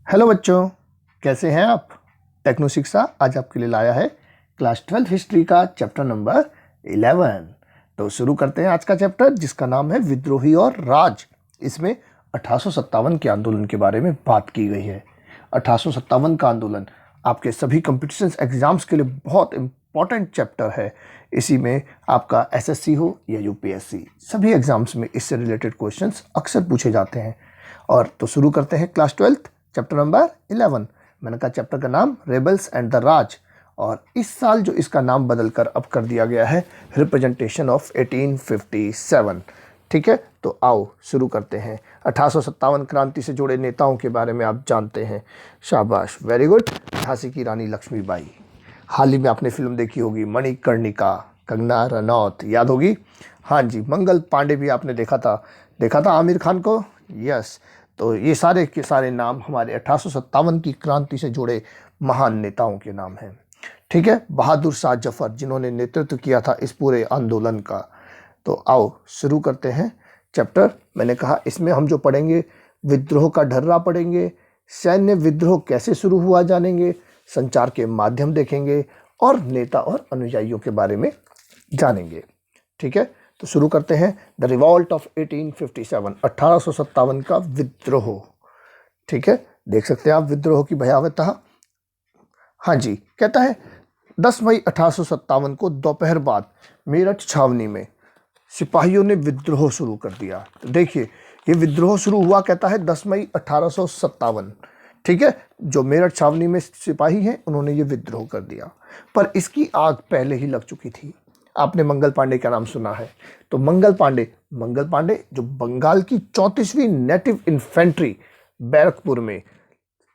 Hello बच्चों, कैसे हैं आप। टेक्नो शिक्षा आज आपके लिए लाया है क्लास 12 हिस्ट्री का चैप्टर नंबर 11। तो शुरू करते हैं आज का चैप्टर, जिसका नाम है विद्रोही और राज। इसमें 1857 के आंदोलन के बारे में बात की गई है। 1857 का आंदोलन आपके सभी कॉम्पिटिशन एग्जाम्स के लिए बहुत इंपॉर्टेंट चैप्टर है। इसी में आपका एसएससी हो या यूपीएससी, सभी एग्जाम्स में इससे रिलेटेड क्वेश्चंस अक्सर पूछे जाते हैं। और तो शुरू करते हैं क्लास 12 चैप्टर नंबर 11। मैंने कहा चैप्टर का नाम रेबल्स एंड द राज, और इस साल जो इसका नाम बदलकर अब कर दिया गया है रिप्रेजेंटेशन ऑफ 1857। ठीक है, तो आओ शुरू करते हैं। 1857 क्रांति से जुड़े नेताओं के बारे में आप जानते हैं। शाबाश, वेरी गुड। झांसी की रानी लक्ष्मीबाई, हाल ही में आपने फिल्म देखी होगी मणिकर्णिका, कंगना रनौत, याद होगी। हाँ जी, मंगल पांडे भी आपने देखा था आमिर खान को। यस, तो ये सारे के सारे नाम हमारे 1857 की क्रांति से जुड़े महान नेताओं के नाम हैं। ठीक है, बहादुर शाह जफर, जिन्होंने नेतृत्व किया था इस पूरे आंदोलन का। तो आओ शुरू करते हैं चैप्टर। मैंने कहा इसमें हम जो पढ़ेंगे, विद्रोह का ढर्रा पढ़ेंगे, सैन्य विद्रोह कैसे शुरू हुआ जानेंगे, संचार के माध्यम देखेंगे और नेता और अनुयायियों के बारे में जानेंगे। ठीक है, तो शुरू करते हैं। द रिवॉल्ट ऑफ 1857, 1857 का विद्रोह। ठीक है, देख सकते हैं आप विद्रोह की भयावहता। हाँ जी, कहता है 10 मई 1857 को दोपहर बाद मेरठ छावनी में सिपाहियों ने विद्रोह शुरू कर दिया। तो देखिए, ये विद्रोह शुरू हुआ, कहता है 10 मई 1857। ठीक है, जो मेरठ छावनी में सिपाही हैं उन्होंने ये विद्रोह कर दिया, पर इसकी आग पहले ही लग चुकी थी। आपने मंगल पांडे का नाम सुना है, तो मंगल पांडे जो बंगाल की 34वीं नेटिव इन्फेंट्री बैरकपुर में,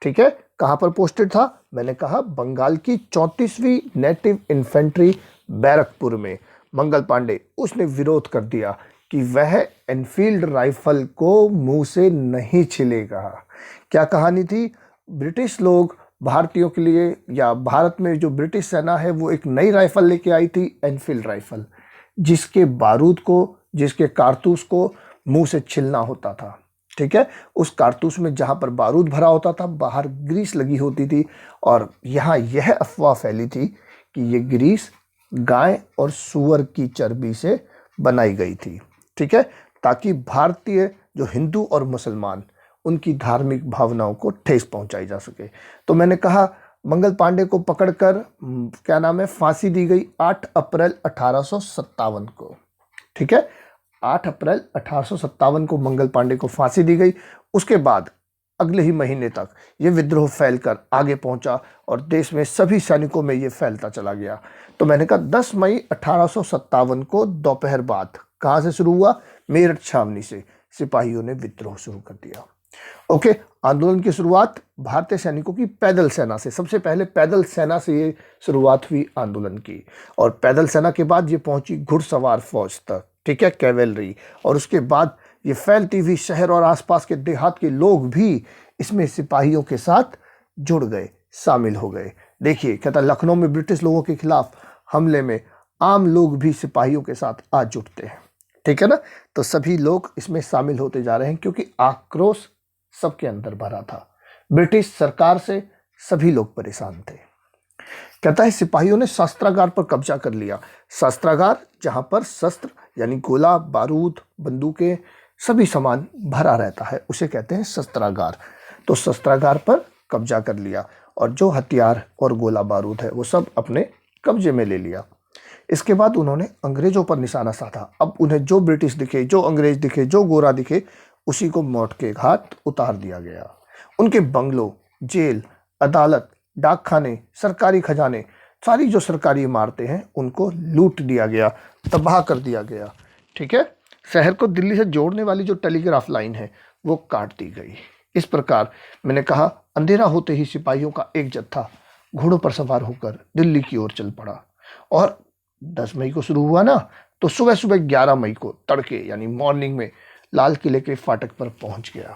ठीक है, कहां पर पोस्टेड था, मैंने कहा बंगाल की 34वीं नेटिव इन्फेंट्री बैरकपुर में मंगल पांडे, उसने विरोध कर दिया कि वह एनफील्ड राइफल को मुंह से नहीं छिलेगा। क्या कहानी थी, ब्रिटिश लोग भारतीयों के लिए, या भारत में जो ब्रिटिश सेना है वो एक नई राइफल लेके आई थी, एनफील्ड राइफल, जिसके बारूद को, जिसके कारतूस को मुंह से छिलना होता था। ठीक है, उस कारतूस में जहां पर बारूद भरा होता था बाहर ग्रीस लगी होती थी, और यहाँ यह अफवाह फैली थी कि ये ग्रीस गाय और सूअर की चर्बी से बनाई गई थी। ठीक है, ताकि भारतीय जो हिंदू और मुसलमान, उनकी धार्मिक भावनाओं को ठेस पहुंचाई जा सके। तो मैंने कहा मंगल पांडे को पकड़कर क्या नाम है, फांसी दी गई 8 अप्रैल 1857 को। ठीक है, 8 अप्रैल 1857 को मंगल पांडे को फांसी दी गई। उसके बाद अगले ही महीने तक ये विद्रोह फैलकर आगे पहुंचा और देश में सभी सैनिकों में ये फैलता चला गया। तो मैंने कहा 10 मई 1857 को दोपहर बाद कहां से शुरू हुआ, मेरठ छावनी से सिपाहियों ने विद्रोह शुरू कर दिया। ओके, आंदोलन की शुरुआत भारतीय सैनिकों की पैदल सेना से, सबसे पहले पैदल सेना से ये शुरुआत हुई आंदोलन की, और पैदल सेना के बाद ये पहुंची घुड़सवार फौज तक। ठीक है, कैवेलरी, और उसके बाद ये फैलती हुई शहर और आसपास के देहात के लोग भी इसमें सिपाहियों के साथ जुड़ गए, शामिल हो गए। देखिए, कहता लखनऊ में ब्रिटिश लोगों के खिलाफ हमले में आम लोग भी सिपाहियों के साथ आ जुटते हैं। ठीक है ना, तो सभी लोग इसमें शामिल होते जा रहे हैं, क्योंकि आक्रोश सबके अंदर भरा था। ब्रिटिश सरकार से सभी लोग परेशान थे। कहता है सिपाहियों ने शस्त्रागार पर कब्जा कर लिया। शस्त्रागार, जहां पर शस्त्र यानी गोला बारूद, बंदूकें, सभी सामान भरा रहता है, उसे कहते हैं शस्त्रागार। तो शस्त्रागार पर कब्जा कर लिया, और जो हथियार और गोला बारूद है वो सब अपने कब्जे में ले लिया। इसके बाद उन्होंने अंग्रेजों पर निशाना साधा। अब उन्हें जो ब्रिटिश दिखे, जो अंग्रेज दिखे, जो गोरा दिखे, उसी को मौत के घाट उतार दिया गया। उनके बंगलों, जेल, अदालत, डाकखाने, सरकारी खजाने, सारी जो सरकारी इमारतें हैं उनको लूट दिया गया, तबाह कर दिया गया। ठीक है, शहर को दिल्ली से जोड़ने वाली जो टेलीग्राफ लाइन है वो काट दी गई। इस प्रकार मैंने कहा अंधेरा होते ही सिपाहियों का एक जत्था घोड़ों पर सवार होकर दिल्ली की ओर चल पड़ा, और 10 मई को शुरू हुआ ना, तो सुबह सुबह 11 मई को तड़के यानी मॉर्निंग में लाल किले के फाटक पर पहुंच गया।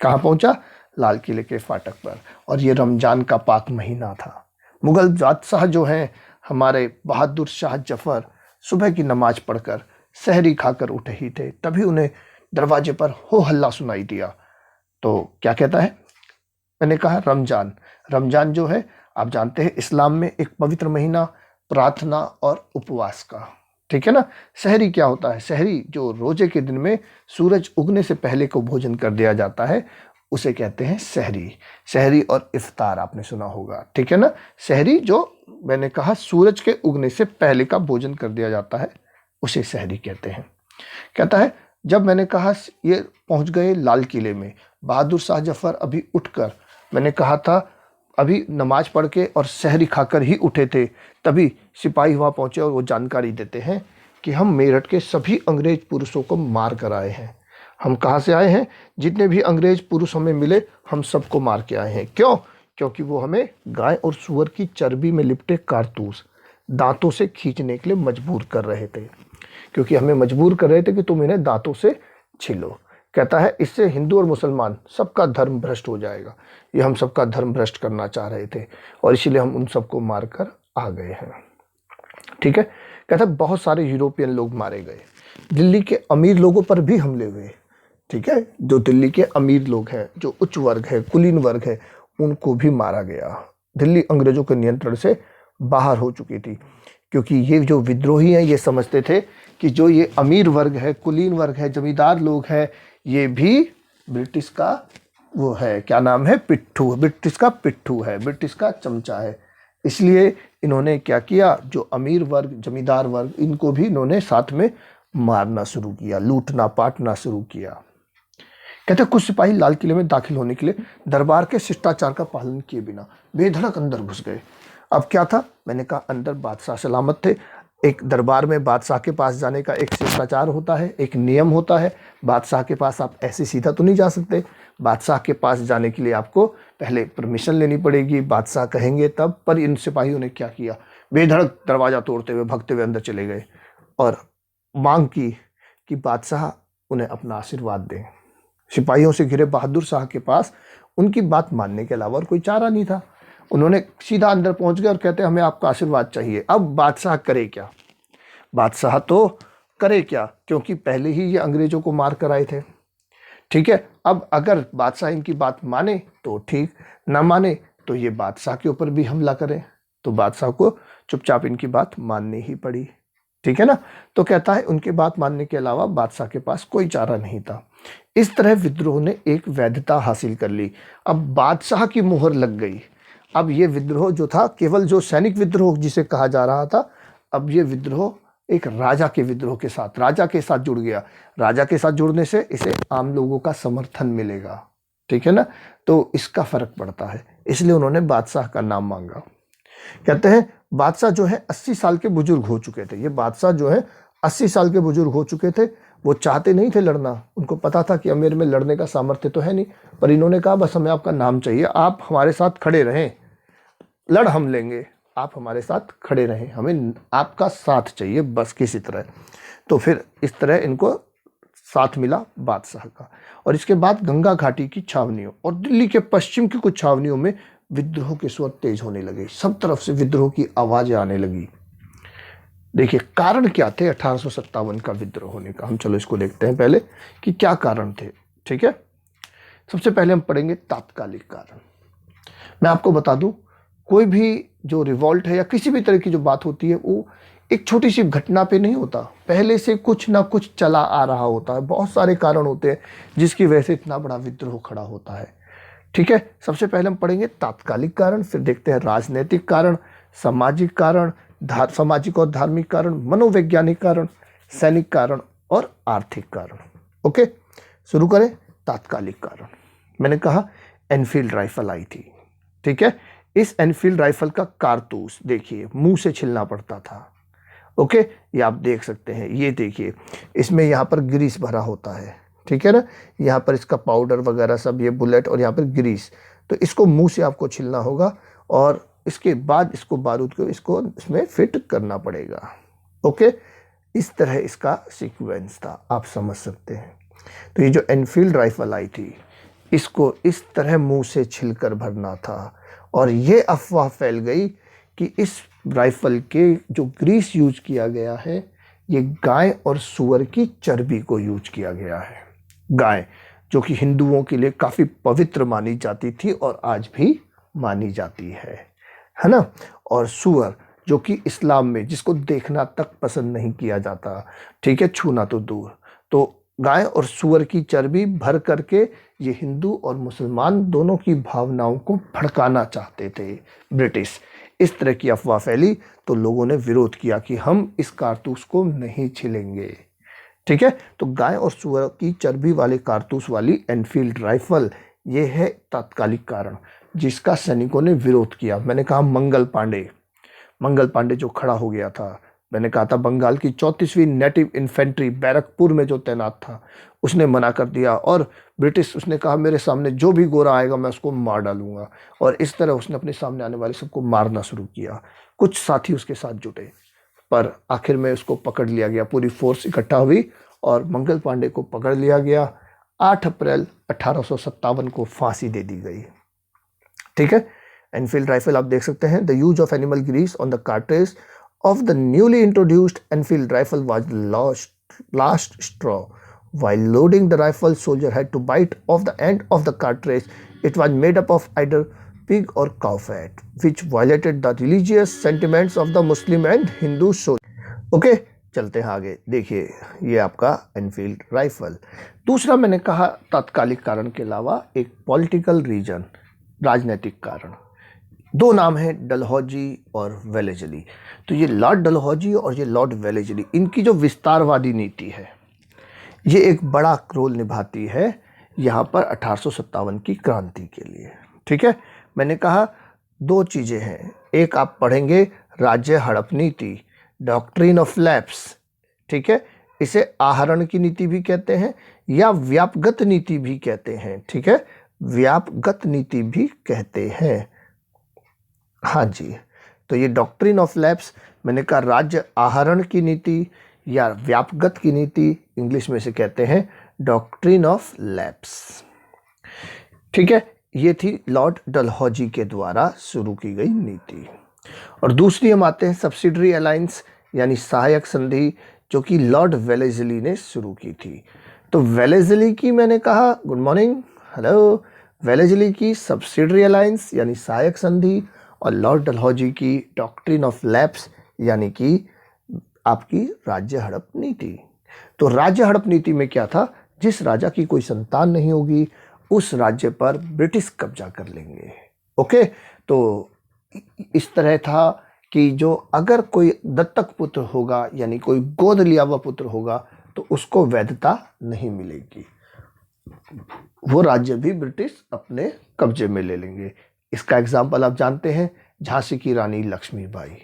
कहाँ पहुंचा, लाल किले के फाटक पर, और ये रमजान का पाक महीना था। मुगल बादशाह जो हैं हमारे बहादुर शाह जफर, सुबह की नमाज पढ़कर सहरी खाकर उठे ही थे, तभी उन्हें दरवाजे पर हो हल्ला सुनाई दिया। तो क्या कहता है, मैंने कहा रमजान। रमजान जो है आप जानते हैं इस्लाम में एक पवित्र महीना प्रार्थना और उपवास का, ठीक है ना। सहरी क्या होता है? सहरी जो रोजे के दिन में सूरज उगने से पहले को भोजन कर दिया जाता है उसे कहते हैं सहरी। सहरी और इफ्तार आपने सुना होगा, ठीक है ना। सहरी जो मैंने कहा सूरज के उगने से पहले का भोजन कर दिया जाता है उसे सहरी कहते हैं। कहता है जब मैंने कहा ये पहुंच गए लाल किले में, बहादुर शाह जफर अभी उठकर, मैंने कहा था अभी नमाज पढ़ के और सहरी खाकर ही उठे थे, तभी सिपाही वहाँ पहुंचे और वो जानकारी देते हैं कि हम मेरठ के सभी अंग्रेज पुरुषों को मार कर आए हैं। हम कहाँ से आए हैं? जितने भी अंग्रेज पुरुष हमें मिले हम सबको मार के आए हैं। क्यों? क्योंकि वो हमें गाय और सूअर की चर्बी में लिपटे कारतूस दांतों से खींचने के लिए मजबूर कर रहे थे, क्योंकि हमें मजबूर कर रहे थे कि तुम इन्हें दांतों से छीलो। कहता है इससे हिंदू और मुसलमान सबका धर्म भ्रष्ट हो जाएगा। ये हम सबका धर्म भ्रष्ट करना चाह रहे थे और इसीलिए हम उन सबको मारकर आ गए हैं, ठीक है। कहता है बहुत सारे यूरोपियन लोग मारे गए, दिल्ली के अमीर लोगों पर भी हमले हुए, ठीक है। जो दिल्ली के अमीर लोग हैं, जो उच्च वर्ग है, कुलीन वर्ग है, उनको भी मारा गया। दिल्ली अंग्रेजों के नियंत्रण से बाहर हो चुकी थी, क्योंकि ये जो विद्रोही हैं ये समझते थे कि जो ये अमीर वर्ग है, कुलीन वर्ग है, जमींदार लोग हैं, ये भी ब्रिटिश का वो है, क्या नाम है, पिट्ठू, ब्रिटिश का पिट्ठू है, ब्रिटिश का चमचा है। इसलिए इन्होंने क्या किया, जो अमीर वर्ग, जमींदार वर्ग, इनको भी इन्होंने साथ में मारना शुरू किया, लूटना पाटना शुरू किया। कहते कुछ सिपाही लाल किले में दाखिल होने के लिए दरबार के शिष्टाचार का पालन किए बिना बेधड़क अंदर घुस गए। अब क्या था? मैंने कहा अंदर बादशाह सलामत थे। एक दरबार में बादशाह के पास जाने का एक शिष्टाचार होता है, एक नियम होता है। बादशाह के पास आप ऐसे सीधा तो नहीं जा सकते। बादशाह के पास जाने के लिए आपको पहले परमिशन लेनी पड़ेगी, बादशाह कहेंगे तब। पर इन सिपाहियों ने क्या किया, बेधड़क दरवाज़ा तोड़ते हुए भगते हुए अंदर चले गए और मांग की कि बादशाह उन्हें अपना आशीर्वाद दें। सिपाहियों से घिरे बहादुर शाह के पास उनकी बात मानने के अलावा और कोई चारा नहीं था। उन्होंने सीधा अंदर पहुंच गए और कहते हमें आपका आशीर्वाद चाहिए। अब बादशाह करे क्या? बादशाह तो करे क्या, क्योंकि पहले ही ये अंग्रेजों को मार कर आए थे, ठीक है। अब अगर बादशाह इनकी बात माने तो ठीक, ना माने तो ये बादशाह के ऊपर भी हमला करें। तो बादशाह को चुपचाप इनकी बात माननी ही पड़ी, ठीक है ना। तो कहता है उनकी बात मानने के अलावा बादशाह के पास कोई चारा नहीं था। इस तरह विद्रोह ने एक वैधता हासिल कर ली। अब बादशाह की मुहर लग गई। अब ये विद्रोह जो था केवल जो सैनिक विद्रोह जिसे कहा जा रहा था, अब ये विद्रोह एक राजा के विद्रोह के साथ, राजा के साथ जुड़ गया। राजा के साथ जुड़ने से इसे आम लोगों का समर्थन मिलेगा, ठीक है ना। तो इसका फर्क पड़ता है, इसलिए उन्होंने बादशाह का नाम मांगा। कहते हैं बादशाह जो है 80 साल के बुजुर्ग हो चुके थे। ये बादशाह जो है 80 साल के बुजुर्ग हो चुके थे। वो चाहते नहीं थे लड़ना, उनको पता था कि अमीर में लड़ने का सामर्थ्य तो है नहीं, पर इन्होंने कहा बस हमें आपका नाम चाहिए, आप हमारे साथ खड़े रहें, लड़ हम लेंगे, आप हमारे साथ खड़े रहें, हमें आपका साथ चाहिए बस किसी तरह। तो फिर इस तरह इनको साथ मिला बादशाह का। और इसके बाद गंगा घाटी की छावनियों और दिल्ली के पश्चिम की कुछ छावनियों में विद्रोह के स्वर तेज होने लगे। सब तरफ से विद्रोह की आवाजें आने लगी। देखिए कारण क्या थे 1857 का विद्रोह होने का। हम चलो इसको देखते हैं पहले कि क्या कारण थे, ठीक है। सबसे पहले हम पढ़ेंगे तात्कालिक कारण। मैं आपको बता दूं, कोई भी जो रिवॉल्ट है या किसी भी तरह की जो बात होती है वो एक छोटी सी घटना पे नहीं होता, पहले से कुछ ना कुछ चला आ रहा होता है। बहुत सारे कारण होते हैं जिसकी वजह से इतना बड़ा विद्रोह खड़ा होता है, ठीक है। सबसे पहले हम पढ़ेंगे तात्कालिक कारण, फिर देखते हैं राजनीतिक कारण, सामाजिक कारण, सामाजिक और धार्मिक कारण, मनोवैज्ञानिक कारण, सैनिक कारण और आर्थिक कारण। ओके, शुरू करें। तात्कालिक कारण, मैंने कहा एनफील्ड राइफल आई थी, ठीक है। इस एनफील्ड राइफल का कारतूस देखिए मुंह से छिलना पड़ता था। ओके, ये आप देख सकते हैं, ये देखिए इसमें यहाँ पर ग्रीस भरा होता है, ठीक है ना। यहाँ पर इसका पाउडर वगैरह सब, ये बुलेट और यहाँ पर ग्रीस, तो इसको मुंह से आपको छिलना होगा और इसके बाद इसको बारूद को इसको इसमें फिट करना पड़ेगा। ओके, इस तरह इसका सीक्वेंस था, आप समझ सकते हैं। तो ये जो एनफील्ड राइफल आई थी इसको इस तरह मुंह से छिलकर भरना था और ये अफवाह फैल गई कि इस राइफल के जो ग्रीस यूज किया गया है ये गाय और सूअर की चर्बी को यूज किया गया है। गाय जो कि हिंदुओं के लिए काफ़ी पवित्र मानी जाती थी और आज भी मानी जाती है ना। और सूअर जो कि इस्लाम में जिसको देखना तक पसंद नहीं किया जाता, ठीक है, छूना तो दूर। तो गाय और सूअर की चर्बी भर करके ये हिंदू और मुसलमान दोनों की भावनाओं को भड़काना चाहते थे ब्रिटिश। इस तरह की अफवाह फैली तो लोगों ने विरोध किया कि हम इस कारतूस को नहीं छिलेंगे, ठीक है। तो गाय और सूअर की चर्बी वाले कारतूस वाली एनफील्ड राइफल, ये है तात्कालिक कारण जिसका सैनिकों ने विरोध किया। मैंने कहा मंगल पांडे जो खड़ा हो गया था, मैंने कहा था बंगाल की 34वीं नेटिव इन्फेंट्री बैरकपुर में जो तैनात था, उसने मना कर दिया और ब्रिटिश, उसने कहा मेरे सामने जो भी गोरा आएगा मैं उसको मार डालूंगा। और इस तरह उसने अपने सामने आने वाले सबको मारना शुरू किया। कुछ साथी उसके साथ जुटे पर आखिर में उसको पकड़ लिया गया। पूरी फोर्स इकट्ठा हुई और मंगल पांडे को पकड़ लिया गया। 8 अप्रैल 1857 को फांसी दे दी गई, ठीक है। एनफील्ड राइफल आप देख सकते हैं। The use of animal grease on the cartridge of the newly introduced Enfield rifle was the last straw. While loading the rifle, soldier had to bite off the end of the cartridge. It was made up of either pig or cow fat, which violated the religious sentiments of the Muslim and Hindu soldiers. Okay, चलते हैं आगे। देखिए ये आपका Enfield rifle. दूसरा मैंने कहा तात्कालिक कारण के अलावा एक पॉलिटिकल रीजन, राजनीतिक कारण। दो नाम हैं, डलहौजी और वेलेजली। तो ये लॉर्ड डलहौजी और ये लॉर्ड वेलेजली, इनकी जो विस्तारवादी नीति है ये एक बड़ा रोल निभाती है यहाँ पर 1857 की क्रांति के लिए, ठीक है। मैंने कहा दो चीज़ें हैं, एक आप पढ़ेंगे राज्य हड़प नीति, डॉक्ट्रिन ऑफ लैप्स, ठीक है। इसे आहरण की नीति भी कहते हैं या व्यापगत नीति भी कहते हैं, ठीक है, व्यापगत नीति भी कहते हैं, हाँ जी। तो ये डॉक्ट्रिन ऑफ लैप्स, मैंने कहा राज्य आहरण की नीति या व्यापगत की नीति, इंग्लिश में से कहते हैं डॉक्ट्रिन ऑफ लैप्स, ठीक है। ये थी लॉर्ड डलहौजी के द्वारा शुरू की गई नीति। और दूसरी हम आते हैं सब्सिडरी अलायंस यानी सहायक संधि, जो कि लॉर्ड वेलेजली ने शुरू की थी। तो वेलेजली की मैंने कहा गुड मॉर्निंग, हेलो, वेलेजली की सब्सिडरी अलायंस यानी सहायक संधि और लॉर्ड डलहौजी की डॉक्ट्रिन ऑफ लैप्स यानी कि आपकी राज्य हड़प नीति। तो राज्य हड़प नीति में क्या था, जिस राजा की कोई संतान नहीं होगी उस राज्य पर ब्रिटिश कब्जा कर लेंगे, ओके। तो इस तरह था कि जो अगर कोई दत्तक पुत्र होगा यानी कोई गोद लिया हुआ पुत्र होगा तो उसको वैधता नहीं मिलेगी, वो राज्य भी ब्रिटिश अपने कब्जे में ले लेंगे। इसका एग्जाम्पल आप जानते हैं, झांसी की रानी लक्ष्मीबाई,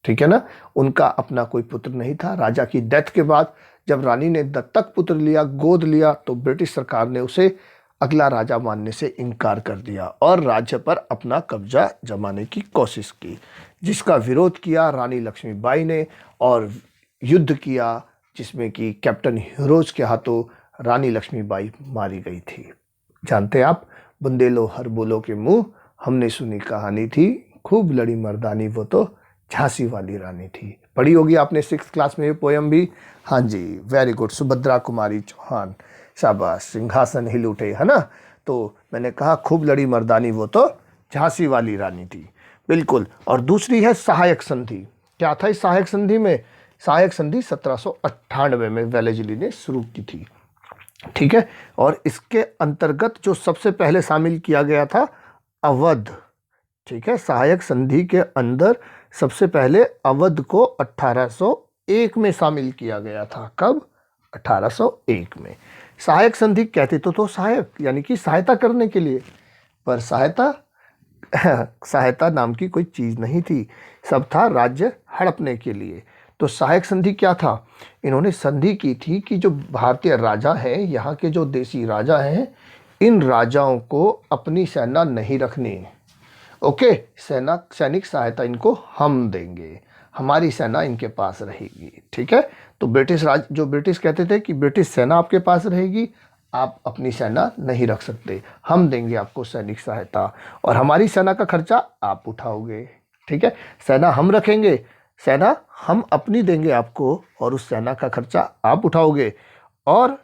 ठीक है ना। उनका अपना कोई पुत्र नहीं था। राजा की डेथ के बाद जब रानी ने दत्तक पुत्र लिया, गोद लिया, तो ब्रिटिश सरकार ने उसे अगला राजा मानने से इनकार कर दिया और राज्य पर अपना कब्जा जमाने की कोशिश की, जिसका विरोध किया रानी लक्ष्मीबाई ने और युद्ध किया, जिसमें कि कैप्टन हीरोज के हाथों रानी लक्ष्मीबाई मारी गई थी। जानते आप, बुंदेलो हर बोलो के मुंह, हमने सुनी कहानी थी, खूब लड़ी मर्दानी वो तो झांसी वाली रानी थी। पढ़ी होगी आपने 6th क्लास में ये पोयम भी, हाँ जी, वेरी गुड। सुभद्रा कुमारी चौहान, शाबाश, सिंहासन हिल उठे, है ना। तो मैंने कहा खूब लड़ी मर्दानी वो तो झांसी वाली रानी थी, बिल्कुल। और दूसरी है सहायक संधि। क्या था इस सहायक संधि में? सहायक संधि 1798 में वेलेजली ने शुरू की थी, ठीक है। और इसके अंतर्गत जो सबसे पहले शामिल किया गया था अवध, ठीक है। सहायक संधि के अंदर सबसे पहले अवध को 1801 में शामिल किया गया था। कब? 1801 में। सहायक संधि कहते तो सहायक यानी कि सहायता करने के लिए, पर सहायता नाम की कोई चीज़ नहीं थी, सब था राज्य हड़पने के लिए। तो सहायक संधि क्या था? इन्होंने संधि की थी कि जो भारतीय राजा हैं, यहाँ के जो देसी राजा हैं, इन राजाओं को अपनी सेना नहीं रखनी, ओके। सैनिक सहायता इनको हम देंगे, हमारी सेना इनके पास रहेगी, ठीक है। तो ब्रिटिश कहते थे कि ब्रिटिश सेना आपके पास रहेगी, आप अपनी सेना नहीं रख सकते, हम देंगे आपको सैनिक सहायता और हमारी सेना का खर्चा आप उठाओगे, ठीक है। सेना हम रखेंगे, सेना हम अपनी देंगे आपको और उस सेना का खर्चा आप उठाओगे। और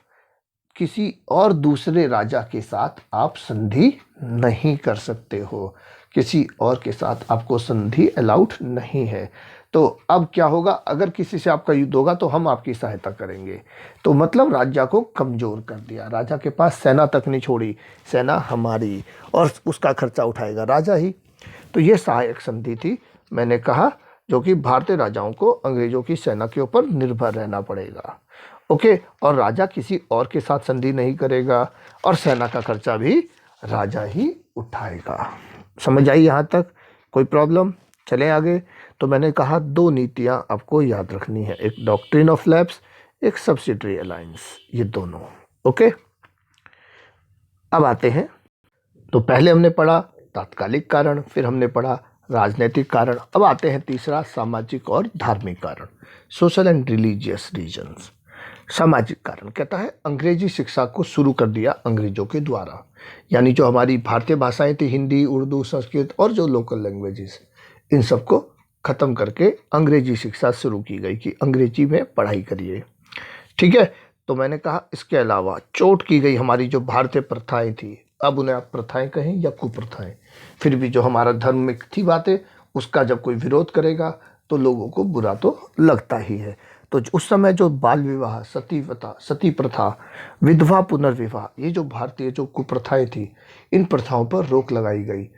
किसी और दूसरे राजा के साथ आप संधि नहीं कर सकते हो, किसी और के साथ आपको संधि अलाउड नहीं है। तो अब क्या होगा, अगर किसी से आपका युद्ध होगा तो हम आपकी सहायता करेंगे। तो मतलब राजा को कमज़ोर कर दिया, राजा के पास सेना तक नहीं छोड़ी, सेना हमारी, और उसका खर्चा उठाएगा राजा ही। तो ये सहायक संधि थी, मैंने कहा, जो कि भारतीय राजाओं को अंग्रेज़ों की सेना के ऊपर निर्भर रहना पड़ेगा। ओके, और राजा किसी और के साथ संधि नहीं करेगा और सेना का खर्चा भी राजा ही उठाएगा। समझ आई यहाँ तक? कोई प्रॉब्लम? चलें आगे। तो मैंने कहा 2 नीतियाँ आपको याद रखनी है, एक डॉक्ट्रिन ऑफ लैप्स, एक सब्सिडरी अलायंस, ये दोनों। ओके, अब आते हैं। तो पहले हमने पढ़ा तात्कालिक कारण, फिर हमने पढ़ा राजनीतिक कारण, अब आते हैं तीसरा, सामाजिक और धार्मिक कारण, सोशल एंड रिलीजियस रीजंस। सामाजिक कारण कहता है अंग्रेजी शिक्षा को शुरू कर दिया अंग्रेजों के द्वारा, यानी जो हमारी भारतीय भाषाएं थी, हिंदी, उर्दू, संस्कृत और जो लोकल लैंग्वेजेस, इन सबको ख़त्म करके अंग्रेजी शिक्षा शुरू की गई कि अंग्रेजी में पढ़ाई करिए। ठीक है, तो मैंने कहा इसके अलावा चोट की गई हमारी जो भारतीय प्रथाएं थी, अब उन्हें आप प्रथाएं कहें या कुप्रथाएं, फिर भी जो हमारा धर्म में थी बातें, उसका जब कोई विरोध करेगा तो लोगों को बुरा तो लगता ही है। तो उस समय जो बाल विवाह, सती प्रथा, विधवा पुनर्विवाह, ये जो भारतीय जो कुप्रथाएं थी, इन प्रथाओं पर रोक लगाई गई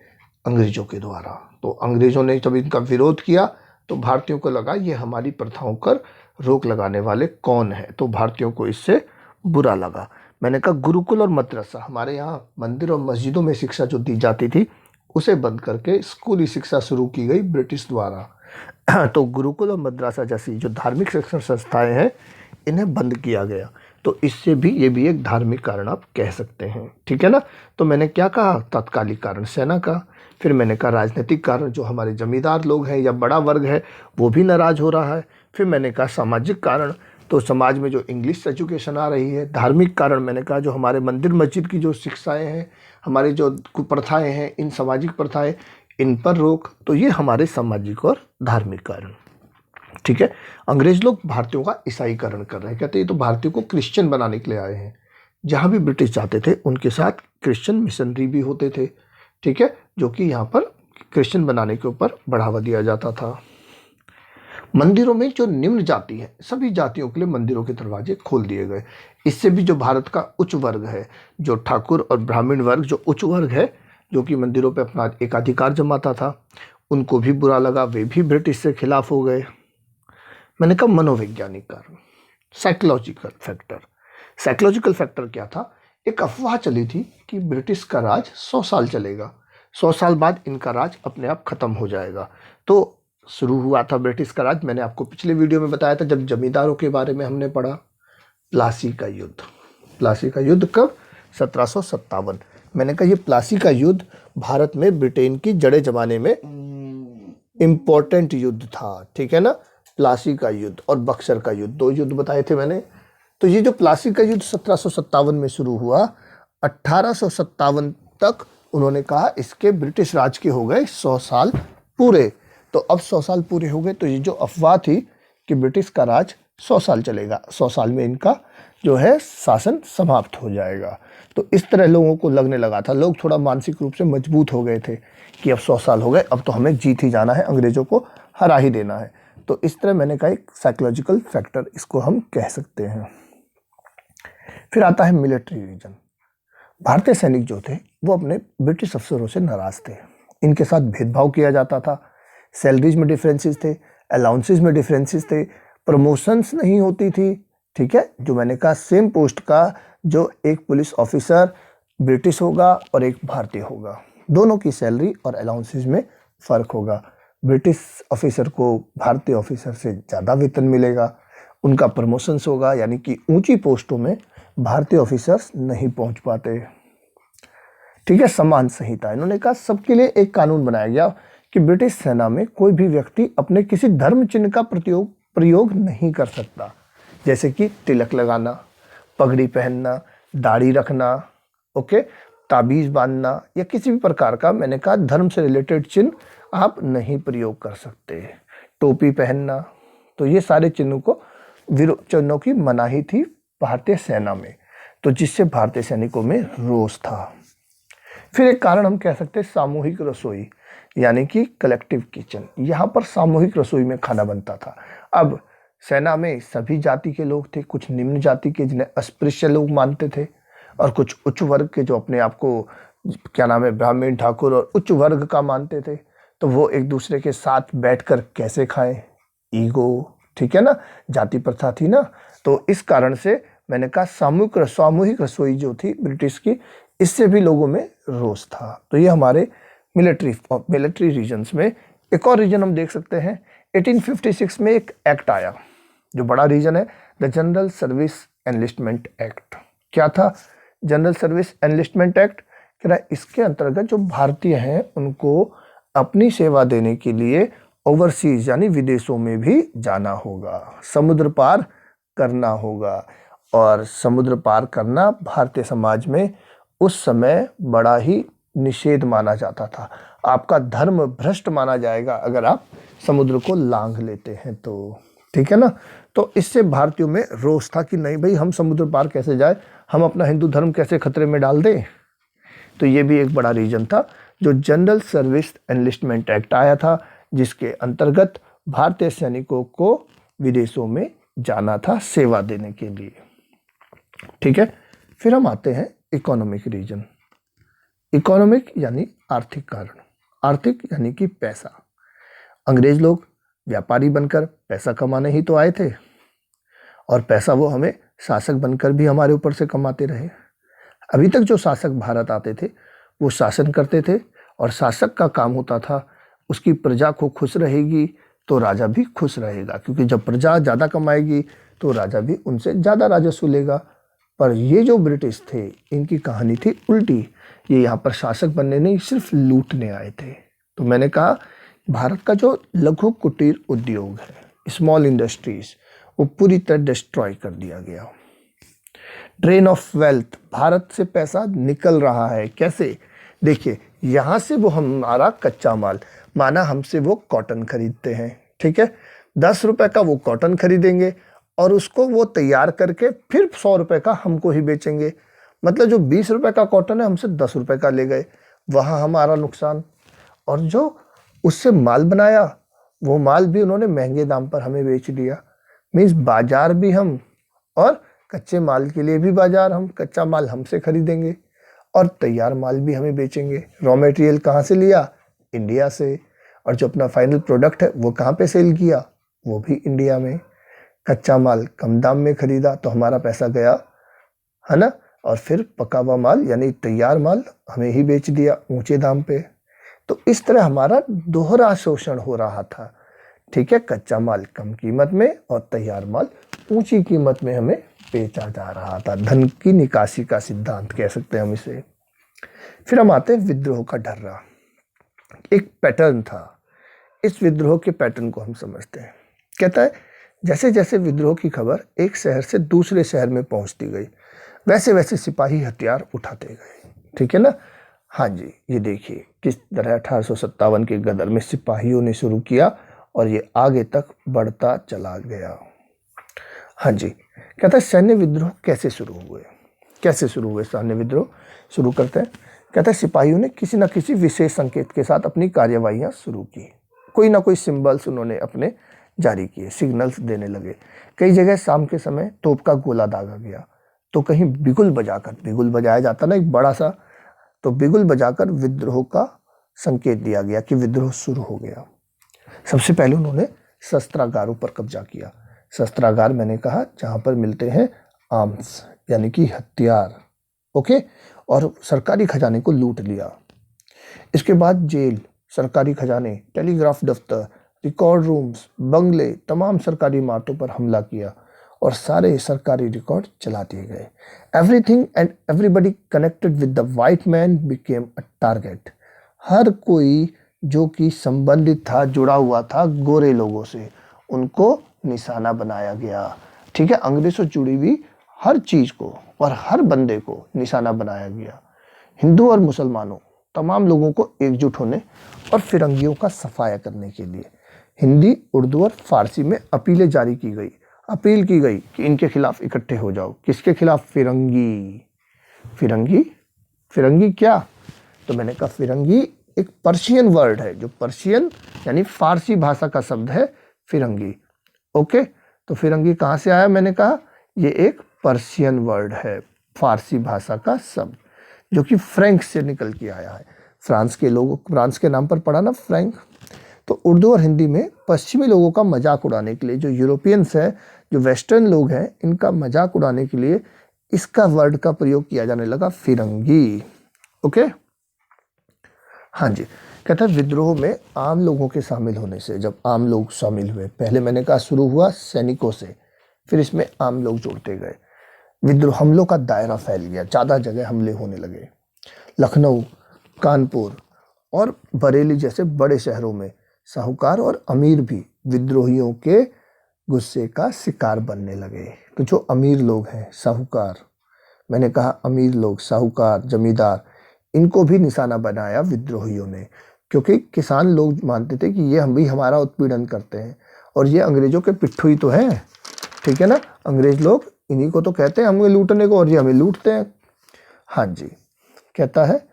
अंग्रेजों के द्वारा। तो अंग्रेजों ने जब इनका विरोध किया तो भारतीयों को लगा ये हमारी प्रथाओं पर रोक लगाने वाले कौन है, तो भारतीयों को इससे बुरा लगा। मैंने कहा गुरुकुल और मदरसा, हमारे यहाँ मंदिर और मस्जिदों में शिक्षा जो दी जाती थी उसे बंद करके स्कूली शिक्षा शुरू की गई ब्रिटिश द्वारा। तो गुरुकुल और मदरसा जैसी जो धार्मिक शिक्षण संस्थाएं हैं, इन्हें बंद किया गया। तो इससे भी ये भी एक धार्मिक कारण आप कह सकते हैं। ठीक है ना? तो मैंने क्या कहा, तात्कालिक कारण सेना का, फिर मैंने कहा राजनीतिक कारण, जो हमारे जमींदार लोग हैं या बड़ा वर्ग है वो भी नाराज़ हो रहा है। फिर मैंने कहा सामाजिक कारण, तो समाज में जो इंग्लिश एजुकेशन आ रही है। धार्मिक कारण मैंने कहा जो हमारे मंदिर मस्जिद की जो शिक्षाएं हैं, हमारी जो कुप्रथाएं हैं, इन सामाजिक प्रथाएं, इन पर रोक। तो ये हमारे सामाजिक और धार्मिक कारण। ठीक है, अंग्रेज लोग भारतीयों का ईसाईकरण कर रहे हैं, कहते हैं ये तो भारतीयों को क्रिश्चियन बनाने के लिए आए हैं। जहाँ भी ब्रिटिश जाते थे उनके साथ क्रिश्चियन मिशनरी भी होते थे। ठीक है, जो कि यहाँ पर क्रिश्चियन बनाने के ऊपर बढ़ावा दिया जाता था। मंदिरों में जो निम्न जाति है, सभी जातियों के लिए मंदिरों के दरवाजे खोल दिए गए। इससे भी जो भारत का उच्च वर्ग है, जो ठाकुर और ब्राह्मण वर्ग, जो उच्च वर्ग है, जो कि मंदिरों पे अपना एकाधिकार जमाता था, उनको भी बुरा लगा, वे भी ब्रिटिश से खिलाफ हो गए। मैंने कहा मनोवैज्ञानिक कारण, साइकोलॉजिकल फैक्टर। साइकोलॉजिकल फैक्टर क्या था, एक अफवाह चली थी कि ब्रिटिश का राज 100 साल चलेगा, 100 साल बाद इनका राज अपने आप ख़त्म हो जाएगा। तो शुरू हुआ था ब्रिटिश का राज। मैंने आपको पिछले वीडियो में बताया था जब जमींदारों के बारे में हमने पढ़ा, प्लासी का युद्ध। प्लासी का युद्ध कब? 1757। मैंने कहा ये प्लासी का युद्ध भारत में ब्रिटेन की जड़े जमाने में इम्पोर्टेंट युद्ध था। ठीक है ना? प्लासी का युद्ध और बक्सर का युद्ध, 2 युद्ध बताए थे मैंने। तो ये जो प्लासी का युद्ध 1757 में शुरू हुआ, 1857 तक उन्होंने कहा इसके ब्रिटिश राज के हो गए 100 साल पूरे। तो अब 100 साल पूरे हो गए, तो ये जो अफवाह थी कि ब्रिटिश का राज 100 साल चलेगा, 100 साल में इनका जो है शासन समाप्त हो जाएगा। तो इस तरह लोगों को लगने लगा था, लोग थोड़ा मानसिक रूप से मजबूत हो गए थे कि अब 100 साल हो गए, अब तो हमें जीत ही जाना है, अंग्रेजों को हरा ही देना है। तो इस तरह मैंने कहा एक साइकोलॉजिकल फैक्टर इसको हम कह सकते हैं। फिर आता है मिलिट्री रीजन। भारतीय सैनिक जो थे वो अपने ब्रिटिश अफसरों से नाराज थे, इनके साथ भेदभाव किया जाता था, सैलरीज में डिफरेंसेस थे, अलाउंसेस में डिफरेंसेस थे, प्रमोशंस नहीं होती थी। ठीक है, जो मैंने कहा सेम पोस्ट का जो एक पुलिस ऑफिसर ब्रिटिश होगा और एक भारतीय होगा, दोनों की सैलरी और अलाउंसेस में फ़र्क होगा। ब्रिटिश ऑफिसर को भारतीय ऑफिसर से ज़्यादा वेतन मिलेगा, उनका प्रमोशंस होगा, यानी कि ऊंची पोस्टों में भारतीय ऑफिसर्स नहीं पहुंच पाते। ठीक है, समान संहिता, इन्होंने कहा सबके लिए एक कानून बनाया गया कि ब्रिटिश सेना में कोई भी व्यक्ति अपने किसी धर्म चिन्ह का प्रयोग नहीं कर सकता, जैसे कि तिलक लगाना, पगड़ी पहनना, दाढ़ी रखना, ओके, ताबीज़ बांधना या किसी भी प्रकार का, मैंने कहा धर्म से रिलेटेड चिन्ह आप नहीं प्रयोग कर सकते, टोपी पहनना। तो ये सारे चिन्हों की मनाही थी भारतीय सेना में। तो जिससे भारतीय सैनिकों में रोष था। फिर एक कारण हम कह सकते हैं सामूहिक रसोई, यानी कि कलेक्टिव किचन। यहाँ पर सामूहिक रसोई में खाना बनता था। अब सेना में सभी जाति के लोग थे, कुछ निम्न जाति के जिन्हें अस्पृश्य लोग मानते थे, और कुछ उच्च वर्ग के जो अपने आप को क्या नाम है ब्राह्मण, ठाकुर और उच्च वर्ग का मानते थे। तो वो एक दूसरे के साथ बैठकर कैसे खाएं, ईगो, ठीक है ना, जाति प्रथा थी ना। तो इस कारण से मैंने कहा सामूहिक रसोई जो थी ब्रिटिश की, इससे भी लोगों में रोष था। तो ये हमारे मिलिट्री रीजन्स में। एक और रीजन हम देख सकते हैं, 1856 में एक एक्ट आया जो बड़ा रीजन है, the general service enlistment act. क्या था जनरल सर्विस एनलिस्टमेंट एक्ट? कह रहा है इसके अंतर्गत जो भारतीय हैं उनको अपनी सेवा देने के लिए ओवरसीज यानी विदेशों में भी जाना होगा, समुद्र पार करना होगा। और समुद्र पार करना भारतीय समाज में उस समय बड़ा ही निषेध माना जाता था। आपका धर्म भ्रष्ट माना जाएगा अगर आप समुद्र को लांघ लेते हैं तो, ठीक है ना। तो इससे भारतीयों में रोष था कि नहीं भाई, हम समुद्र पार कैसे जाए, हम अपना हिंदू धर्म कैसे खतरे में डाल दें। तो ये भी एक बड़ा रीजन था जो जनरल सर्विस एनलिस्टमेंट एक्ट आया था, जिसके अंतर्गत भारतीय सैनिकों को विदेशों में जाना था सेवा देने के लिए, ठीक है। फिर हम आते हैं इकोनॉमिक रीजन। इकोनॉमिक यानी आर्थिक कारण, आर्थिक यानी कि पैसा। अंग्रेज लोग व्यापारी बनकर पैसा कमाने ही तो आए थे, और पैसा वो हमें शासक बनकर भी हमारे ऊपर से कमाते रहे। अभी तक जो शासक भारत आते थे वो शासन करते थे, और शासक का काम होता था उसकी प्रजा को खुश रहेगी तो राजा भी खुश रहेगा, क्योंकि जब प्रजा ज़्यादा कमाएगी तो राजा भी उनसे ज़्यादा राजस्व लेगा। पर ये जो ब्रिटिश थे इनकी कहानी थी उल्टी, ये यहाँ पर शासक बनने नहीं सिर्फ लूटने आए थे। तो मैंने कहा भारत का जो लघु कुटीर उद्योग है, स्मॉल इंडस्ट्रीज, वो पूरी तरह डिस्ट्रॉय कर दिया गया। ड्रेन ऑफ वेल्थ, भारत से पैसा निकल रहा है। कैसे? देखिए, यहाँ से वो हमारा कच्चा माल, माना हमसे वो कॉटन खरीदते हैं, ठीक है, 10 रुपए का वो कॉटन खरीदेंगे और उसको वो तैयार करके फिर 100 रुपए का हमको ही बेचेंगे। मतलब जो 20 रुपए का कॉटन है हमसे 10 रुपए का ले गए, वहाँ हमारा नुकसान। और जो उससे माल बनाया वो माल भी उन्होंने महंगे दाम पर हमें बेच दिया। मीन्स बाजार भी हम, और कच्चे माल के लिए भी बाजार हम, कच्चा माल हमसे खरीदेंगे और तैयार माल भी हमें बेचेंगे। रॉ मटेरियल कहाँ से लिया? इंडिया से। और जो अपना फाइनल प्रोडक्ट है वो कहाँ पे सेल किया? वो भी इंडिया में। कच्चा माल कम दाम में खरीदा तो हमारा पैसा गया, है ना, और फिर पका हुआ माल यानी तैयार माल हमें ही बेच दिया ऊंचे दाम पे। तो इस तरह हमारा दोहरा शोषण हो रहा था, ठीक है। कच्चा माल कम कीमत में और तैयार माल ऊंची कीमत में हमें बेचा जा रहा था। धन की निकासी का सिद्धांत कह सकते हैं हम इसे। फिर हम आते हैं विद्रोह का ढर्रा। एक पैटर्न था, इस विद्रोह के पैटर्न को हम समझते हैं। कहता है जैसे जैसे विद्रोह की खबर एक शहर से दूसरे शहर में पहुंचती गई, वैसे वैसे सिपाही हथियार उठाते गए, ठीक है ना। हाँ जी, ये देखिए किस तरह 1857 के गदर में सिपाहियों ने शुरू किया और ये आगे तक बढ़ता चला गया। हाँ जी, कहता है सैन्य विद्रोह कैसे शुरू हुए? कैसे शुरू हुए सैन्य विद्रोह? शुरू करते हैं। कहता है सिपाहियों ने किसी न किसी विशेष संकेत के साथ अपनी कार्यवाहियाँ शुरू की। कोई ना कोई सिंबल्स उन्होंने अपने जारी किए, सिग्नल्स देने लगे। कई जगह शाम के समय तोप का गोला दागा गया, तो कहीं बिगुल बजाकर, बिगुल बजाया जाता ना एक बड़ा सा, तो बिगुल बजाकर विद्रोह का संकेत दिया गया कि विद्रोह शुरू हो गया। सबसे पहले उन्होंने शस्त्रागारों पर कब्जा किया। शस्त्रागार मैंने कहा जहाँ पर मिलते हैं आर्म्स यानी कि हथियार, ओके, और सरकारी खजाने को लूट लिया। इसके बाद जेल, सरकारी खजाने, टेलीग्राफ दफ्तर, रिकॉर्ड रूम्स, बंगले, तमाम सरकारी इमारतों पर हमला किया और सारे सरकारी रिकॉर्ड चला दिए गए। Everything and everybody connected with the white man became a target. हर कोई जो कि संबंधित था, जुड़ा हुआ था गोरे लोगों से, उनको निशाना बनाया गया, ठीक है। अंग्रेज से जुड़ी हुई हर चीज़ को और हर बंदे को निशाना बनाया गया। हिंदू और मुसलमानों तमाम लोगों को एकजुट होने और फिरंगियों का सफाया करने के लिए हिंदी, उर्दू और फारसी में अपीलें जारी की गई। अपील की गई कि इनके खिलाफ इकट्ठे हो जाओ। किसके खिलाफ? फिरंगी। फिरंगी, फिरंगी क्या? तो मैंने कहा फिरंगी एक पर्शियन वर्ड है, जो पर्शियन यानी फारसी भाषा का शब्द है फिरंगी। ओके, तो फिरंगी कहाँ से आया? मैंने कहा ये एक पर्शियन वर्ड है, फारसी भाषा का शब्द, जो कि फ्रैंक से निकल के आया है। फ्रांस के लोगों, फ्रांस के नाम पर पड़ा ना फ्रैंक। तो उर्दू और हिंदी में पश्चिमी लोगों का मजाक उड़ाने के लिए, जो यूरोपियंस हैं, जो वेस्टर्न लोग हैं, इनका मजाक उड़ाने के लिए इसका वर्ड का प्रयोग किया जाने लगा, फिरंगी। ओके, हाँ जी। कहता है विद्रोह में आम लोगों के शामिल होने से, जब आम लोग शामिल हुए, पहले मैंने कहा शुरू हुआ सैनिकों से, फिर इसमें आम लोग जुड़ते गए, विद्रोह हमलों का दायरा फैल गया, ज़्यादा जगह हमले होने लगे। लखनऊ, कानपुर और बरेली जैसे बड़े शहरों में साहूकार और अमीर भी विद्रोहियों के गुस्से का शिकार बनने लगे। तो जो अमीर लोग हैं, साहूकार, मैंने कहा अमीर लोग, साहूकार, जमींदार, इनको भी निशाना बनाया विद्रोहियों ने, क्योंकि किसान लोग मानते थे कि ये हम भी हमारा उत्पीड़न करते हैं और ये अंग्रेजों के पिट्ठू ही तो हैं। ठीक है ना, अंग्रेज लोग इन्हीं को तो कहते हैं हमें लूटने को, और ये हमें लूटते हैं। हाँ जी। कहता है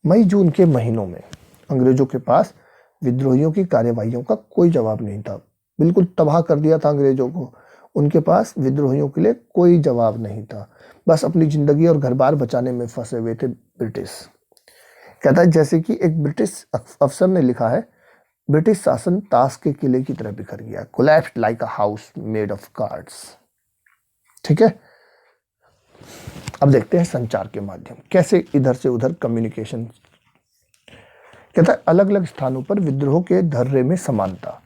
मई जून के महीनों में अंग्रेजों के पास विद्रोहियों की कार्यवाहियों का कोई जवाब नहीं था। बिल्कुल तबाह कर दिया था अंग्रेजों को। उनके पास विद्रोहियों के लिए कोई जवाब नहीं था, बस अपनी जिंदगी और घर बार बचाने में फंसे हुए थे ब्रिटिश। कहता है जैसे कि एक ब्रिटिश अफसर ने लिखा है, ब्रिटिश शासन ताश के किले की तरह बिखर गया, collapsed like a house made of cards. ठीक है, अब देखते हैं संचार के माध्यम कैसे इधर से उधर कम्युनिकेशन। कहता है अलग अलग स्थानों पर विद्रोह के धर्रे में समानता,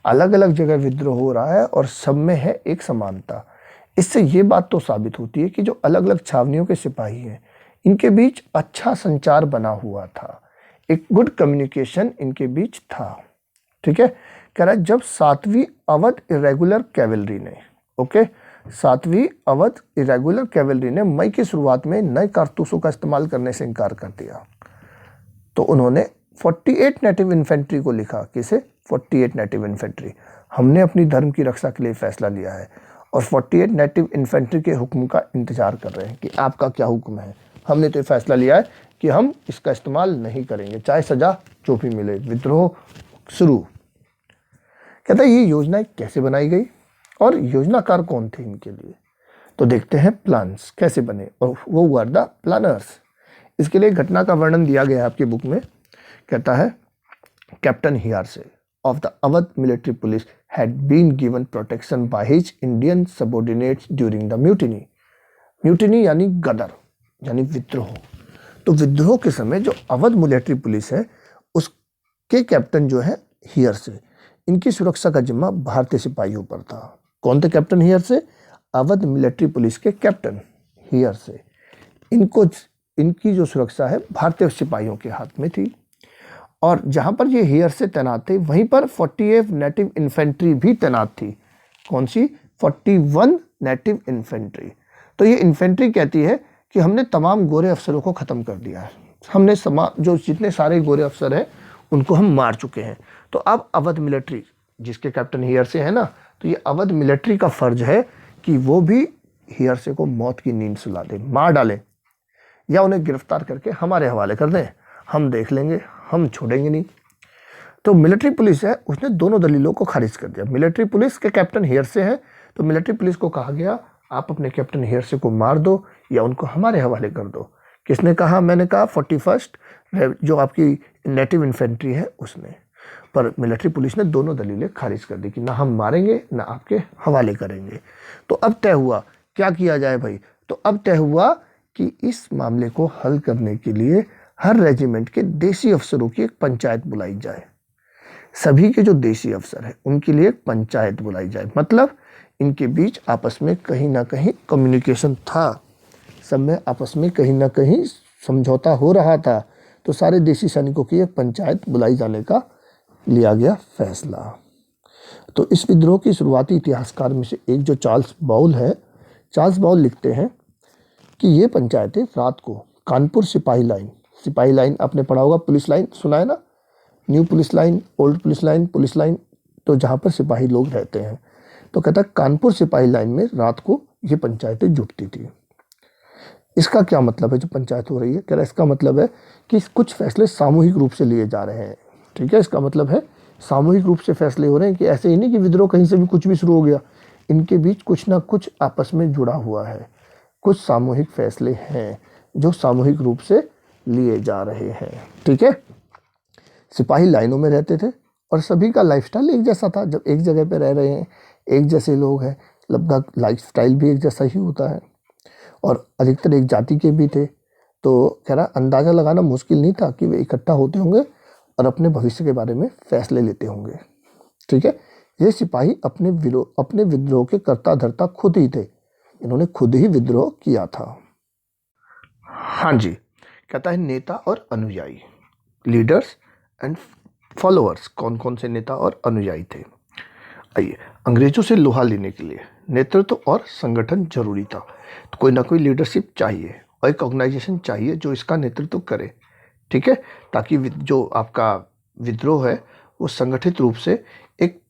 अलग अलग जगह विद्रोह हो रहा है और सब में है एक समानता। इससे ये बात तो साबित होती है कि जो अलग अलग छावनियों के सिपाही हैं, इनके बीच अच्छा संचार बना हुआ था, एक गुड कम्युनिकेशन इनके बीच था। ठीक है, कह रहा है जब 7वीं अवध इरेगुलर कैवलरी ने, ओके, 7वीं अवध इरेगुलर कैवलरी ने मई की शुरुआत में नए कारतूसों का इस्तेमाल करने से इनकार कर दिया, तो उन्होंने 48 नेटिव इन्फेंट्री को लिखा। किसे? 48 नेटिव इन्फेंट्री, हमने अपनी धर्म की रक्षा के लिए फैसला लिया है और 48 नेटिव इन्फेंट्री के हुक्म का इंतजार कर रहे हैं कि आपका क्या हुक्म है। हमने तो फैसला लिया है कि हम इसका इस्तेमाल नहीं करेंगे, चाहे सजा जो भी मिले। विद्रोह शुरू। कहता है ये योजना कैसे बनाई गई और योजनाकार कौन थे इनके लिए? तो देखते हैं प्लान्स कैसे बने, और वो वर द प्लानर्स। इसके लिए घटना का वर्णन दिया गया है आपकी बुक में। कहता है captain Hearsey of the Awadh military police had been given protection by his Indian subordinates during the mutiny. Mutiny यानी गदर, यानी विद्रोह। तो विद्रोह के समय जो अवध मिलिट्री पुलिस है, उसके कैप्टन जो है हियर्से, इनकी सुरक्षा का जिम्मा भारतीय सिपाहियों पर था। कौन थे कैप्टन हियर्से? अवध मिलिट्री पुलिस के कैप्टन हियर्से। इनकी जो सुरक्षा है भारतीय सिपाहियों के हाथ में थी। और जहां पर ये हियर्से तैनात थे, वहीं पर 48 नेटिव इन्फेंट्री भी तैनात थी। कौन सी? 41 नेटिव इन्फेंट्री। तो ये इन्फेंट्री कहती है कि हमने तमाम गोरे अफसरों को ख़त्म कर दिया है, हमने जो जितने सारे गोरे अफसर हैं उनको हम मार चुके हैं। तो अब अवध मिलिट्री, जिसके कैप्टन हियर्से है ना, तो ये अवध मिलिट्री का फर्ज है कि वो भी हियर्से को मौत की नींद सुला दे, मार डालें या उन्हें गिरफ्तार करके हमारे हवाले कर दें, हम देख लेंगे, हम छोड़ेंगे नहीं। तो मिलिट्री पुलिस है, उसने दोनों दलीलों को खारिज कर दिया। मिलिट्री पुलिस के कैप्टन हियर्से हैं, तो मिलिट्री पुलिस को कहा गया आप अपने कैप्टन हियर्से को मार दो या उनको हमारे हवाले कर दो। किसने कहा? मैंने कहा 41 जो आपकी नेटिव इन्फेंट्री है उसने। पर मिलिट्री पुलिस ने दोनों दलीलें खारिज कर दी कि ना हम मारेंगे ना आपके हवाले करेंगे। तो अब तय हुआ क्या किया जाए भाई? तो अब तय हुआ कि इस मामले को हल करने के लिए हर रेजिमेंट के देसी अफसरों की एक पंचायत बुलाई जाए। सभी के जो देसी अफसर हैं उनके लिए एक पंचायत बुलाई जाए, मतलब इनके बीच आपस में कहीं ना कहीं कम्युनिकेशन था, सब में आपस में कहीं ना कहीं समझौता हो रहा था। तो सारे देसी सैनिकों की एक पंचायत बुलाई जाने का लिया गया फैसला। तो इस विद्रोह की शुरुआती इतिहासकार में से एक जो चार्ल्स बाउल है, चार्ल्स बाउल लिखते हैं कि ये पंचायतें रात को कानपुर सिपाही लाइन आपने पढ़ा होगा, पुलिस लाइन सुना है ना, new police line, old police line, तो जहाँ पर सिपाही लोग रहते हैं, तो कहता है कानपुर सिपाही लाइन में रात को ये पंचायतें जुटती थी। इसका क्या मतलब है जो पंचायत हो रही है? कह रहा है इसका मतलब है कि कुछ फैसले सामूहिक रूप से लिए जा रहे हैं। ठीक है, इसका मतलब है सामूहिक रूप से फैसले हो रहे हैं, कि ऐसे ही नहीं कि विद्रोह कहीं से भी कुछ भी शुरू हो गया। इनके बीच कुछ ना कुछ आपस में जुड़ा हुआ है, कुछ सामूहिक फैसले हैं जो सामूहिक रूप से लिए जा रहे हैं। ठीक है, सिपाही लाइनों में रहते थे और सभी का लाइफस्टाइल एक जैसा था। जब एक जगह पे रह रहे हैं, एक जैसे लोग हैं, लगभग लाइफस्टाइल भी एक जैसा ही होता है और अधिकतर एक जाति के भी थे। तो कह रहा अंदाज़ा लगाना मुश्किल नहीं था कि वे इकट्ठा होते होंगे और अपने भविष्य के बारे में फैसले लेते होंगे। ठीक है, ये सिपाही अपने विद्रोह के कर्ता धर्ता खुद ही थे। इन्होंने खुद ही विद्रोह किया था। हाँ जी, कहता है नेता और अनुयायी, लीडर्स एंड फॉलोअर्स। कौन कौन से नेता और अनुयायी थे? आइए, अंग्रेजों से लोहा लेने के लिए नेतृत्व और संगठन जरूरी था। तो कोई ना कोई लीडरशिप चाहिए और एक ऑर्गेनाइजेशन चाहिए जो इसका नेतृत्व करे। ठीक है, ताकि जो आपका विद्रोह है वो संगठित रूप से, एक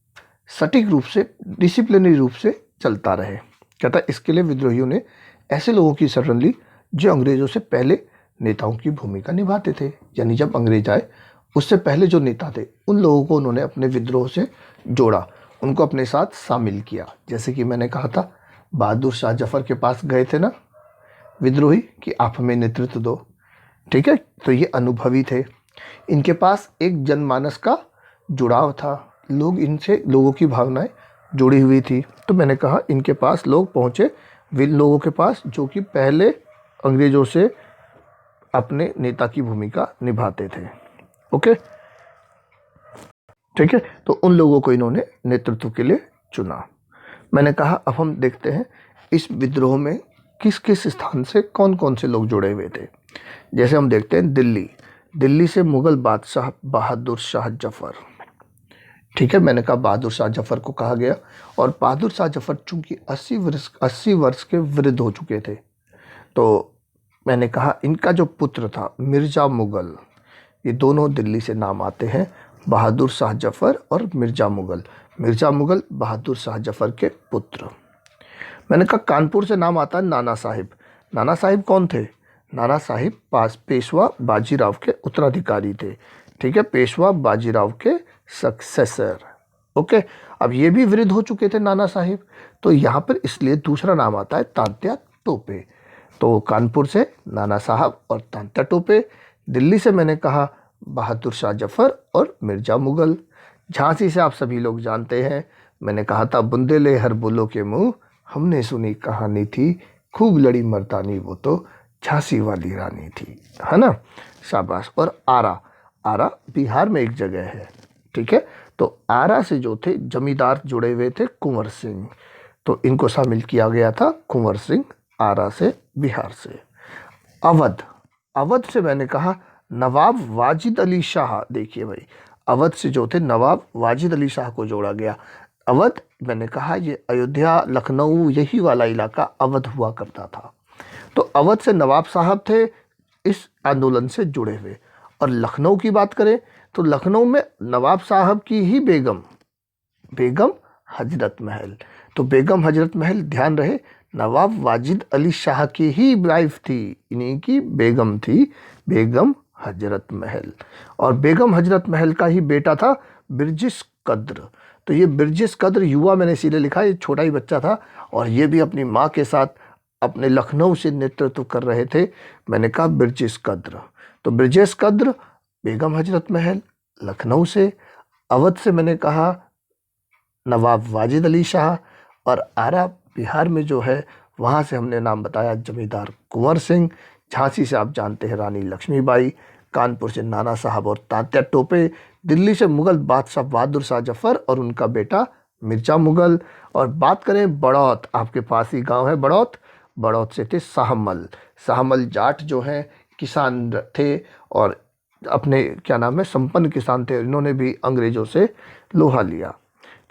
सटीक रूप से, डिसिप्लिनरी रूप से चलता रहे। कहता है इसके लिए विद्रोहियों ने ऐसे लोगों की शरण ली जो अंग्रेजों से पहले नेताओं की भूमिका निभाते थे। यानी जब अंग्रेज आए उससे पहले जो नेता थे उन लोगों को उन्होंने अपने विद्रोह से जोड़ा, उनको अपने साथ शामिल किया। जैसे कि मैंने कहा था, बहादुर शाह जफर के पास गए थे ना विद्रोही कि आप हमें नेतृत्व दो। ठीक है, तो ये अनुभवी थे, इनके पास एक जनमानस का जुड़ाव था, लोगों की भावनाएं जुड़ी हुई थी। तो मैंने कहा इनके पास लोग पहुँचे, विन लोगों के पास जो कि पहले अंग्रेजों से अपने नेता की भूमिका निभाते थे। ओके, ठीक है, तो उन लोगों को इन्होंने नेतृत्व के लिए चुना। मैंने कहा अब हम देखते हैं इस विद्रोह में किस किस स्थान से कौन कौन से लोग जुड़े हुए थे। जैसे हम देखते हैं दिल्ली से मुगल बादशाह बहादुर शाह जफर। ठीक है, मैंने कहा बहादुर शाह जफर को कहा गया, और बहादुर शाह जफर चूंकि 80 वर्ष के वृद्ध हो चुके थे, तो मैंने कहा इनका जो पुत्र था मिर्ज़ा मुगल, ये दोनों दिल्ली से नाम आते हैं, बहादुर शाह जफर और मिर्ज़ा मुगल बहादुर शाह जफर के पुत्र। मैंने कहा कानपुर से नाम आता है नाना साहिब कौन थे? नाना साहिब पेशवा बाजीराव के उत्तराधिकारी थे। ठीक है, पेशवा बाजीराव के सक्सेसर। ओके, अब ये भी वृद्ध हो चुके थे नाना साहिब, तो यहाँ पर इसलिए दूसरा नाम आता है तात्या टोपे। तो कानपुर से नाना साहब और तात्या टोपे, दिल्ली से मैंने कहा बहादुर शाह जफर और मिर्ज़ा मुगल। झांसी से आप सभी लोग जानते हैं, मैंने कहा था बुंदेले हर बुल्लों के मुंह, हमने सुनी कहानी थी, खूब लड़ी मर्दानी वो तो झांसी वाली रानी थी, है ना, शाबाश। और आरा बिहार में एक जगह है। ठीक है, तो आरा से जो थे जमींदार जुड़े हुए थे कुंवर सिंह, तो इनको शामिल किया गया था कुंवर सिंह, आरा से, बिहार से। अवध से मैंने कहा नवाब वाजिद अली शाह। देखिए भाई, अवध से जो थे नवाब वाजिद अली शाह को जोड़ा गया। अवध, मैंने कहा ये अयोध्या लखनऊ यही वाला इलाका अवध हुआ करता था। तो अवध से नवाब साहब थे इस आंदोलन से जुड़े हुए। और लखनऊ की बात करें तो लखनऊ में नवाब साहब की ही बेगम हजरत महल। तो बेगम हजरत महल, ध्यान रहे, नवाब वाजिद अली शाह की ही वाइफ थी, इन्हीं की बेगम थी बेगम हजरत महल। और बेगम हजरत महल का ही बेटा था बिरजिस कद्र। तो ये बिरजिस कद्र युवा, मैंने इसीलिए लिखा, ये छोटा ही बच्चा था और ये भी अपनी माँ के साथ अपने लखनऊ से नेतृत्व कर रहे थे। मैंने कहा बिरजिस कद्र, तो बिरजिस कद्र, बेगम हजरत महल लखनऊ से। अवध से मैंने कहा नवाब वाजिद अली शाह, और आरा बिहार में जो है वहाँ से हमने नाम बताया जमींदार कुंवर सिंह। झांसी से आप जानते हैं रानी लक्ष्मीबाई, कानपुर से नाना साहब और तात्या टोपे, दिल्ली से मुगल बादशाह बहादुर शाह जफर और उनका बेटा मिर्ज़ा मुगल। और बात करें बड़ौत, आपके पास ही गांव है बड़ौत से थे शाहमल जाट, जो हैं किसान थे और अपने क्या नाम है संपन्न किसान थे, इन्होंने भी अंग्रेज़ों से लोहा लिया।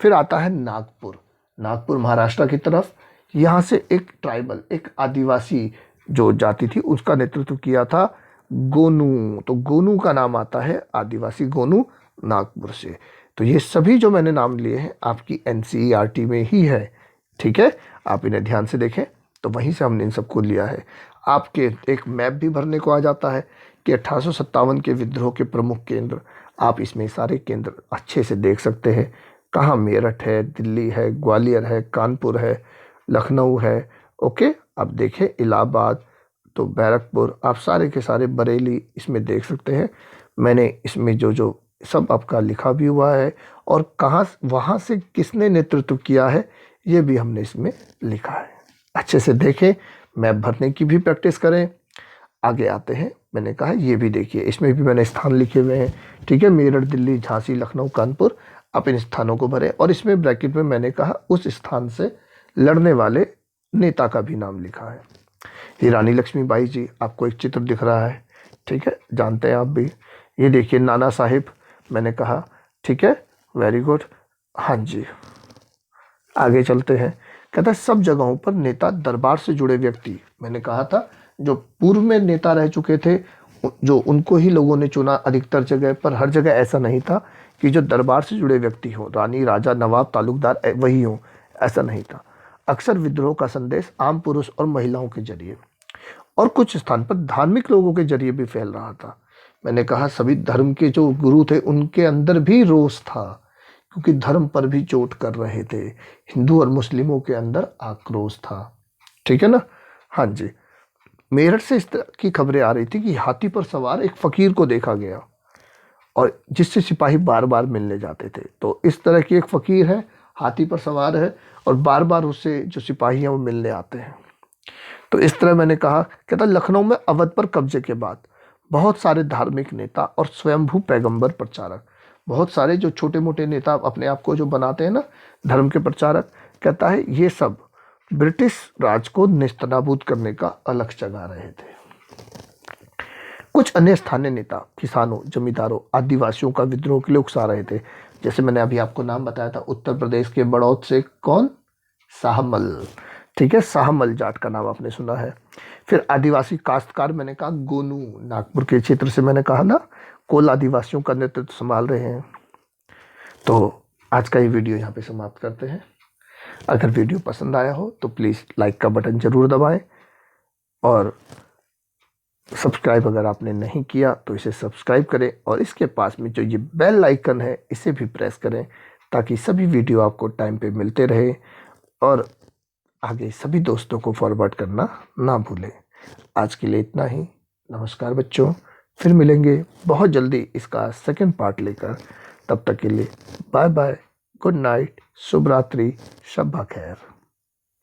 फिर आता है नागपुर महाराष्ट्र की तरफ। यहाँ से एक ट्राइबल, एक आदिवासी जो जाति थी उसका नेतृत्व किया था गोनू। तो गोनू का नाम आता है, आदिवासी गोनू, नागपुर से। तो ये सभी जो मैंने नाम लिए हैं आपकी NCERT में ही है, ठीक है। आप इन्हें ध्यान से देखें, तो वहीं से हमने इन सबको लिया है। आपके एक मैप भी भरने को आ जाता है कि 1857 के विद्रोह के प्रमुख केंद्र, आप इसमें सारे केंद्र अच्छे से देख सकते हैं। कहाँ मेरठ है, दिल्ली है, ग्वालियर है, कानपुर है, लखनऊ है, ओके। आप देखें इलाहाबाद, तो बैरकपुर, आप सारे के सारे, बरेली, इसमें देख सकते हैं। मैंने इसमें जो जो सब आपका लिखा भी हुआ है, और कहाँ वहाँ से किसने नेतृत्व किया है ये भी हमने इसमें लिखा है। अच्छे से देखें, मैप भरने की भी प्रैक्टिस करें। आगे आते हैं, मैंने कहा ये भी देखिए, इसमें भी मैंने स्थान लिखे हुए हैं, ठीक है। मेरठ, दिल्ली, झांसी, लखनऊ, कानपुर, आप इन स्थानों को भरें। और इसमें ब्रैकेट में मैंने कहा उस स्थान से लड़ने वाले नेता का भी नाम लिखा है। ये रानी लक्ष्मीबाई जी, आपको एक चित्र दिख रहा है, ठीक है, जानते हैं आप भी। ये देखिए नाना साहिब, मैंने कहा, ठीक है, वेरी गुड, हाँ जी। आगे चलते हैं, कहता है सब जगहों पर नेता दरबार से जुड़े व्यक्ति, मैंने कहा था जो पूर्व में नेता रह चुके थे जो उनको ही लोगों ने चुना अधिकतर जगह पर, हर जगह ऐसा नहीं था कि जो दरबार से जुड़े व्यक्ति हों, रानी, राजा, नवाब, तालुकदार वही हों, ऐसा नहीं था। अक्सर विद्रोह का संदेश आम पुरुष और महिलाओं के जरिए और कुछ स्थान पर धार्मिक लोगों के जरिए भी फैल रहा था। मैंने कहा सभी धर्म के जो गुरु थे उनके अंदर भी रोष था, क्योंकि धर्म पर भी चोट कर रहे थे। हिंदू और मुस्लिमों के अंदर आक्रोश था, ठीक है ना। हाँ जी। मेरठ से इस तरह की खबरें आ रही थी कि हाथी पर सवार एक फकीर को देखा गया और जिससे सिपाही बार बार मिलने जाते थे। तो इस तरह की एक फकीर है, हाथी पर सवार है, और बार बार उससे जो सिपाही हैं वो मिलने आते हैं। तो इस तरह मैंने कहा, कहता लखनऊ में अवध पर कब्जे के बाद बहुत सारे धार्मिक नेता और स्वयंभू पैगंबर प्रचारक, बहुत सारे जो छोटे मोटे नेता अपने आप को जो बनाते हैं ना धर्म के प्रचारक, कहता है ये सब ब्रिटिश राज को नेस्तनाबूद करने का अलख जगा रहे थे। कुछ अन्य स्थानीय नेता किसानों, जमींदारों, आदिवासियों का विद्रोह के लिए उकसा रहे थे। जैसे मैंने अभी आपको नाम बताया था, उत्तर प्रदेश के बड़ौद से कौन, शाहमल, ठीक है, शाहमल जाट का नाम आपने सुना है। फिर आदिवासी काश्तकार, मैंने कहा गोनू, नागपुर के क्षेत्र से मैंने कहा ना, कोल आदिवासियों का नेतृत्व संभाल रहे हैं। तो आज का ये वीडियो यहाँ पे समाप्त करते हैं। अगर वीडियो पसंद आया हो तो प्लीज़ लाइक का बटन ज़रूर दबाएं, और सब्सक्राइब अगर आपने नहीं किया तो इसे सब्सक्राइब करें, और इसके पास में जो ये बेल आइकन है इसे भी प्रेस करें, ताकि सभी वीडियो आपको टाइम पे मिलते रहे, और आगे सभी दोस्तों को फॉरवर्ड करना ना भूलें। आज के लिए इतना ही। नमस्कार बच्चों, फिर मिलेंगे बहुत जल्दी इसका सेकंड पार्ट लेकर। तब तक के लिए बाय बाय, गुड नाइट, शुभ रात्रि, शब खैर।